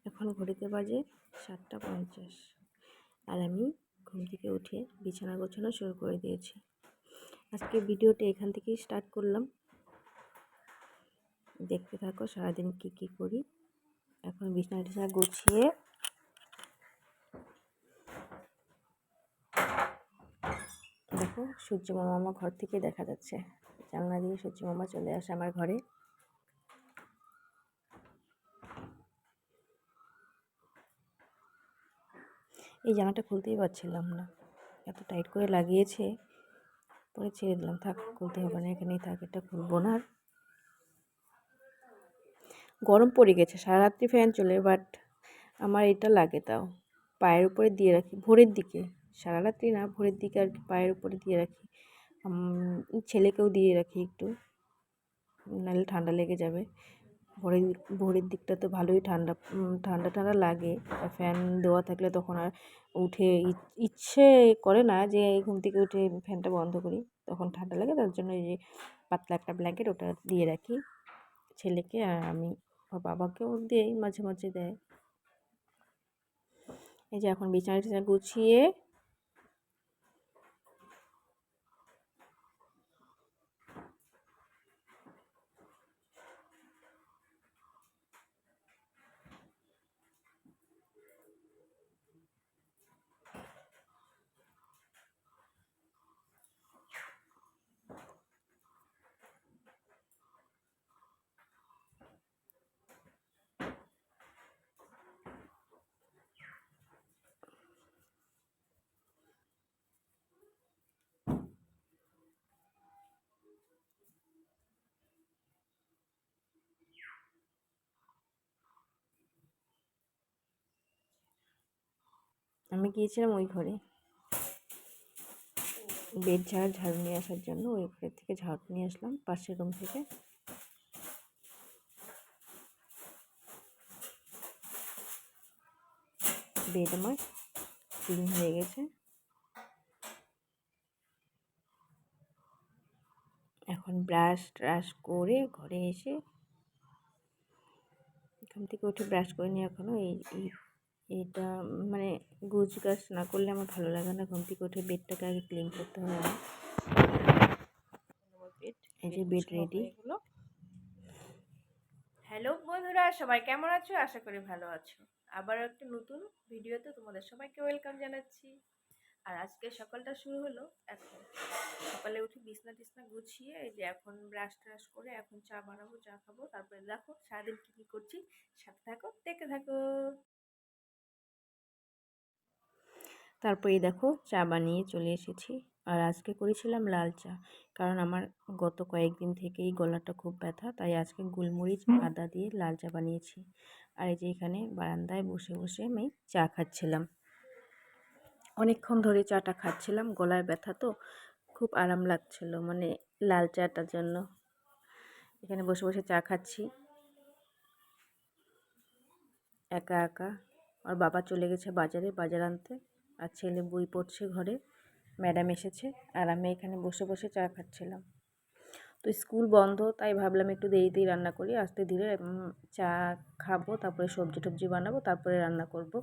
এখন ঘড়িতে বাজে 7:50 আর আমি ঘুম থেকে উঠে বিছানা গোছানো শুরু করে দিয়েছি। আজকে ভিডিওটা এখান থেকেই স্টার্ট করলাম, দেখতে থাকো সারাদিন কি করি। এখন বিছানা গুছিয়ে দেখো সূর্য মামা আমার ঘর থেকে দেখা যাচ্ছে, জানলা দিয়ে সূর্য মামা চলে আসে আমার ঘরে। এই জামাটা খুলতেই পারছিলাম না, এত টাইট করে লাগিয়েছে, পরে ছেড়ে দিলাম, থাক খুলতে হবে না, এখানেই থাক, এটা খুলবো না। আর গরম পড়ে গেছে, সারা রাত্রি ফ্যান চলে, বাট আমার এটা লাগে, তাও পায়ের উপরে দিয়ে রাখি ভোরের দিকে, সারা রাত্রি না, ভোরের দিকে আর কি পায়ের উপরে দিয়ে রাখি। ছেলেকেও দিয়ে রাখি একটু, নাহলে ঠান্ডা লেগে যাবে। ভোরের দিকটা তো ভালোই ঠান্ডা লাগে, ফ্যান দেওয়া থাকলে তখন আর উঠে ইচ্ছে করে না যে ঘুম থেকে উঠে ফ্যানটা বন্ধ করি, তখন ঠান্ডা লাগে। তার জন্য এই যে পাতলা একটা ব্ল্যাঙ্কেট ওটা দিয়ে রাখি ছেলেকে, আর আমি বাবাকেও দেই, মাঝে মাঝে দেয়। এই যে এখন বিছানা গুছিয়ে আমি গিয়েছিলাম ওই ঘরে বেড ঝাড়ু নিয়ে আসার জন্য, ওই ঘরের থেকে ঝাড়ু নিয়ে আসলাম পাশের রুম থেকে। বেড আমার ক্লিন হয়ে গেছে। এখন ব্রাশ করে ঘরে এসে, এখান থেকে উঠে ব্রাশ করে নিয়ে এখনও এইটা মানে গাছ না করলে আমার ভালো লাগে না। ঘুম থেকে উঠে বেডটাকে আগে ক্লিন করতে হয় আমার। এই যে বেড রেডি। হ্যালো বন্ধুরা, সবাই কেমন আছো? আশা করি ভালো আছো। আবার একটা নতুন ভিডিওতে তোমাদের সবাইকে ওয়েলকাম জানাচ্ছি। আর আজকে সকালটা শুরু হলো এখন। সকালে উঠে বিছনা গুছিয়ে এই যে এখন ব্রাশ করে এখন চা বানাবো, চা খাবো। তারপরে দেখো সারাদিন কি করছি, সাথে থাকো, দেখতে থাকো। তারপরে দেখো চা বানিয়ে চলে এসেছি। আর আজকে করেছিলাম লাল চা, কারণ আমার গত কয়েকদিন থেকেই গলাটা খুব ব্যথা, তাই আজকে গোলমরিচ আদা দিয়ে লাল চা বানিয়েছি। আর এই যে এখানে বারান্দায় বসে বসে আমি চা খাচ্ছিলাম, অনেকক্ষণ ধরে চাটা খাচ্ছিলাম। গলায় ব্যথা তো খুব আরাম লাগছিল, মানে লাল চাটার জন্য এখানে বসে বসে চা খাচ্ছি একা একা। আর বাবা চলে গেছে বাজার আনতে, আর ছেলে বই পড়ছে ঘরে, ম্যাডাম এসেছে, আর আমি এখানে বসে বসে চা খাচ্ছিলাম। তো স্কুল বন্ধ, তাই ভাবলাম একটু দেরিতেই রান্না করি, আস্তে ধীরে চা খাবো, তারপরে সবজি টবজি বানাবো, তারপরে রান্না করব।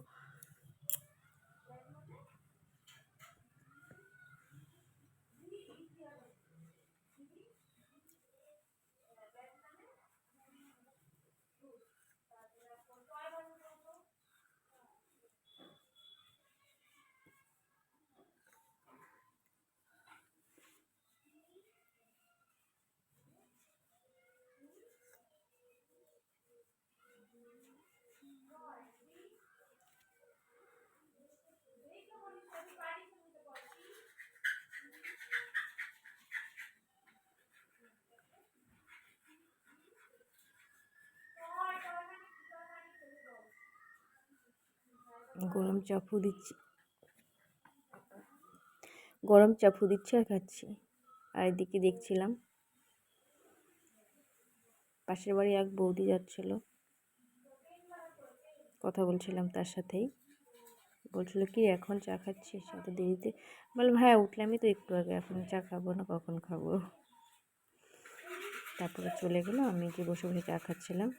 গরম চা ফু দিচ্ছি আর খাচ্ছি। আর এদিকে দেখছিলাম পাশের বাড়ি এক বৌদি যাচ্ছিল, কথা বলছিলাম তার সাথেই। বলছিল কি এখন চা খাচ্ছিস এত দেরিতে? বললাম হ্যাঁ, উঠলামই তো একটু আগে, এখন চা খাবো না কখন খাবো। তারপরে চলে গেলো, আমি যে বসে বসে চা খাচ্ছিলাম।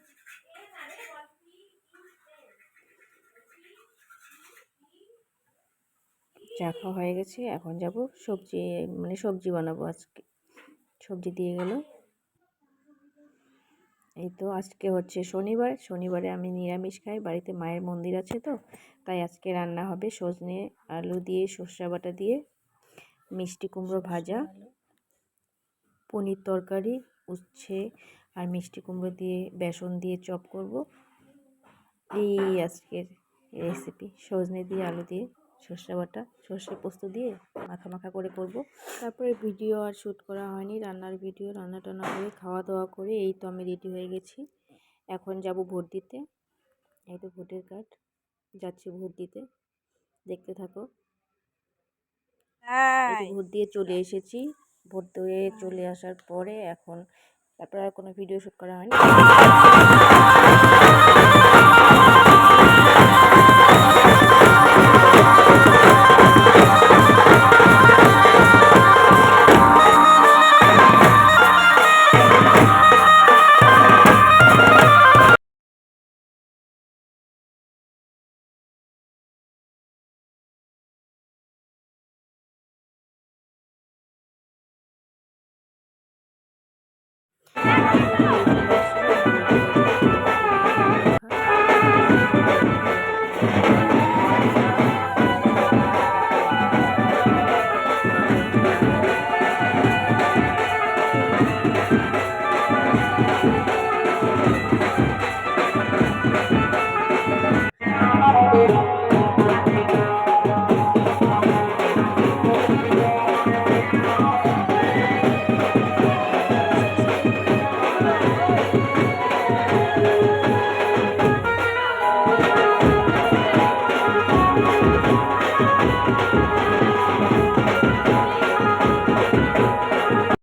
চা খাওয়া হয়ে গেছে, এখন যাব সবজি, মানে সবজি বানাবো আজকে। সবজি দিয়ে গেল। এই তো আজকে হচ্ছে শনিবার, শনিবারে আমি নিরামিষ খাই, বাড়িতে মায়ের মন্দির আছে তো, তাই আজকে রান্না হবে সজনে আলু দিয়ে, সর্ষে বাটা দিয়ে, মিষ্টি কুমড়ো ভাজা, পনির তরকারি, উচ্ছে আর মিষ্টি কুমড়ো দিয়ে বেসন দিয়ে চপ করব। এই আজকের রেসিপি, সজনে দিয়ে আলু দিয়ে সর্ষে বাটা, সর্ষে পোস্ত দিয়ে মাখা মাখা করে করব। তারপরে ভিডিও আর শ্যুট করা হয়নি, রান্নার ভিডিও রান্না টান্না করে খাওয়া দাওয়া করে এই তো আমি রেডি হয়ে গেছি। এখন যাব ভোট দিতে। এই তো ভোটের কার্ড, যাচ্ছি ভোট দিতে, দেখতে থাকো। এই তো ভোট দিয়ে চলে এসেছি। ভোট দিয়ে চলে আসার পরে এখন তারপর আর কোনো ভিডিও শ্যুট করা হয়নি।